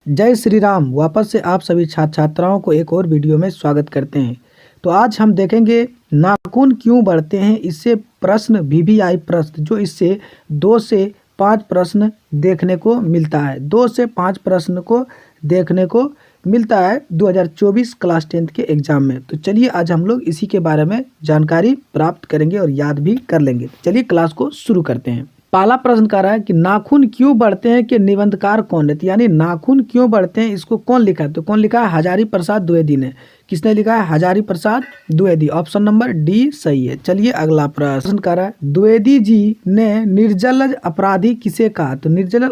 जय श्री राम। वापस से आप सभी छात्र छात्राओं को एक और वीडियो में स्वागत करते हैं। तो आज हम देखेंगे नाखून क्यों बढ़ते हैं। इससे प्रश्न वीवीआई प्रश्न जो इससे 2 से 5 प्रश्न देखने को मिलता है। 2 से 5 प्रश्न को देखने को मिलता है 2024 क्लास 10th के एग्जाम में। तो चलिए आज हम लोग इसी के बारे में जानकारी प्राप्त करेंगे और याद भी कर लेंगे। चलिए क्लास को शुरू करते हैं। पहला प्रश्न कह रहा है कि नाखून क्यों बढ़ते हैं कि निबंधकार कौन है। तो यानी नाखून क्यों बढ़ते हैं इसको कौन लिखा है। तो कौन लिखा है, हजारी प्रसाद द्विवेदी ने। किसने लिखा है, Hazari Prasad Dwivedi. Option number D सही है। चलिए अगला प्रश्न कह रहा है, द्विवेदी जी ने निर्जलज अपराधी किसे कहा। तो निर्जल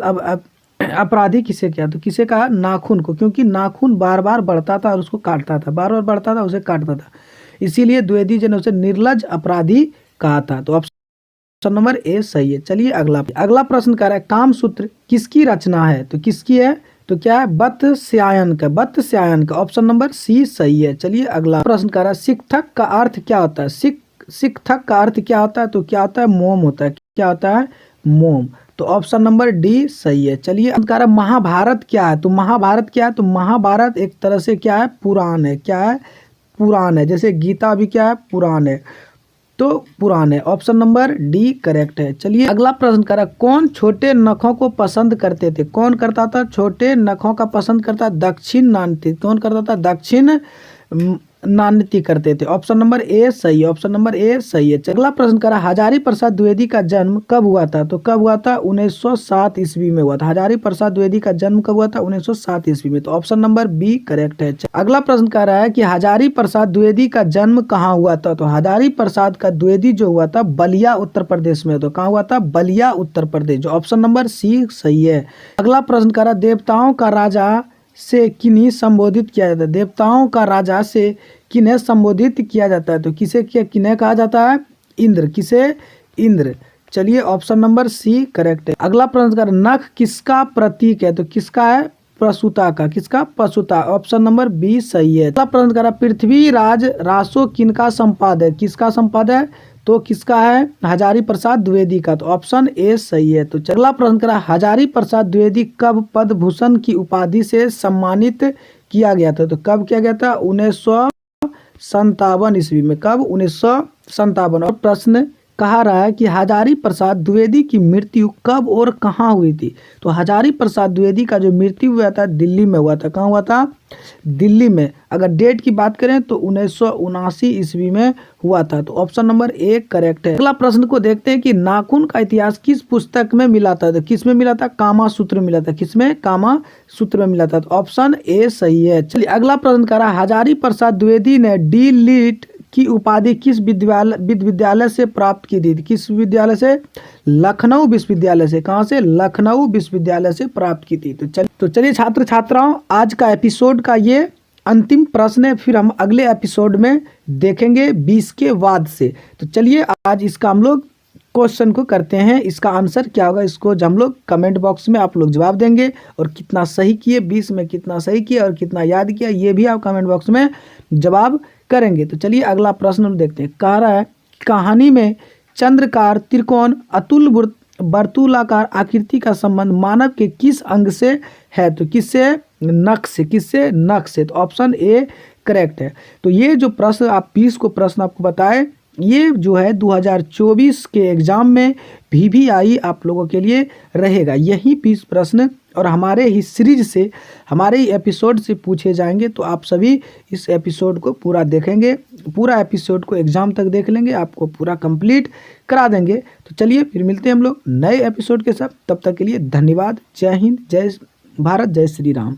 अपराधी किसे किया। तो किसे कहा, नाखून को, क्योंकि नाखून बार बार बढ़ता था और उसको काटता था, बार बार बढ़ता था उसे काटता था, इसीलिए द्विवेदी जी ने उसे निर्लज अपराधी कहा था। तो ऑप्शन नंबर ए सही है। चलिए अगला प्रश्न कर रहा है, कामसूत्र किसकी रचना है। तो किसकी है, तो क्या है, वत्स्यायन का। ऑप्शन नंबर सी सही है। चलिए अगला प्रश्न कर रहा है, शिक्षक का अर्थ क्या होता है। शिक्षक का अर्थ क्या होता है। तो क्या होता है, मोम होता है। क्या होता है, मोम। तो ऑप्शन नंबर डी सही है। चलिए कह रहा है, महाभारत क्या है। तो महाभारत क्या है, तो महाभारत एक तरह से क्या है, पुराण है। क्या है, पुराण है। जैसे गीता भी क्या है, पुराण है, तो पुराण है। ऑप्शन नंबर डी करेक्ट है। चलिए अगला प्रश्न करा, कौन छोटे नखों को पसंद करते थे। कौन करता था, छोटे नखों का पसंद करता, दक्षिण नानती। कौन करता था, दक्षिण नानती करते थे। ऑप्शन नंबर ए सही है। ऑप्शन नंबर ए सही है। अगला प्रश्न करा, हजारी प्रसाद द्विवेदी का जन्म कब हुआ था। तो कब हुआ था, 1907 ईस्वी में हुआ था। हजारी प्रसाद द्विवेदी का जन्म कब हुआ था, 1907 ईस्वी में। तो ऑप्शन नंबर बी करेक्ट है। अगला प्रश्न कह रहा है कि हजारी प्रसाद द्विवेदी का जन्म कहाँ हुआ था। तो हजारी प्रसाद का द्विवेदी जो हुआ था बलिया उत्तर प्रदेश में। तो कहाँ हुआ था, बलिया उत्तर प्रदेश। जो ऑप्शन नंबर सी सही है। अगला प्रश्न कह रहा है, देवताओं का राजा से किन्हीं संबोधित किया जाता है। देवताओं का राजा से किन्हें संबोधित किया जाता है। तो किसे किन्हें कहा जाता है, इंद्र। किसे, इंद्र। चलिए ऑप्शन नंबर सी करेक्ट है। अगला प्रश्न कर, नख किसका प्रतीक है। तो किसका है, प्रसूता का। किसका, प्रसूता। ऑप्शन नंबर बी सही है। अगला प्रश्न करा, पृथ्वीराज रासो किनका संपाद है। किसका संपाद है, तो किसका है, हजारी प्रसाद द्विवेदी का। तो ऑप्शन ए सही है। तो अगला प्रश्न करा, हजारी प्रसाद द्विवेदी कब पद्म भूषण की उपाधि से सम्मानित किया गया था। तो कब किया गया था, 1957 ईस्वी में। कब, 1957। और प्रश्न कहा रहा है कि हजारी प्रसाद द्विवेदी की मृत्यु कब और कहाँ हुई थी। तो हजारी प्रसाद द्विवेदी का जो मृत्यु हुआ था दिल्ली में हुआ था। कहाँ हुआ था, दिल्ली में। अगर डेट की बात करें तो 1979 ईस्वी में हुआ था। तो ऑप्शन नंबर ए करेक्ट है। अगला प्रश्न को देखते हैं कि नाखून का इतिहास किस पुस्तक में मिला था। तो किस में मिला था, कामा सूत्र मिला था। किसमें, कामा सूत्र में मिला था। तो ऑप्शन ए सही है। चलिए अगला प्रश्न करा, हजारी प्रसाद द्विवेदी ने डी लिट की उपाधि किस विश्वविद्यालय से प्राप्त की थी। किस विद्यालय से, लखनऊ विश्वविद्यालय से। कहाँ से, लखनऊ विश्वविद्यालय से प्राप्त की थी। तो चलिए छात्र छात्राओं, आज का एपिसोड का ये अंतिम प्रश्न है। फिर हम अगले एपिसोड में देखेंगे 20 के बाद से। तो चलिए आज इसका हम लोग क्वेश्चन को करते हैं। इसका आंसर क्या होगा, इसको हम लोग कमेंट बॉक्स में आप लोग जवाब देंगे। और कितना सही किए, 20 में कितना सही किया और कितना याद किया, ये भी आप कमेंट बॉक्स में जवाब करेंगे। तो चलिए अगला प्रश्न हम देखते हैं। कह रहा है, कहानी में चंद्रकार त्रिकोण अतुल वर्तुलाकार आकृति का संबंध मानव के किस अंग से है। तो किससे, नख से। किससे, नख से। तो ऑप्शन ए करेक्ट है। तो ये जो प्रश्न आप 20 को प्रश्न आपको बताए, ये जो है 2024 के एग्जाम में वीवीआई आप लोगों के लिए रहेगा। यही 20 प्रश्न और हमारे ही सीरीज से, हमारे ही एपिसोड से पूछे जाएंगे। तो आप सभी इस एपिसोड को पूरा देखेंगे, पूरा एपिसोड को एग्जाम तक देख लेंगे, आपको पूरा कंप्लीट करा देंगे। तो चलिए फिर मिलते हैं हम लोग नए एपिसोड के साथ। तब तक के लिए धन्यवाद। जय हिंद, जय भारत, जय श्री राम।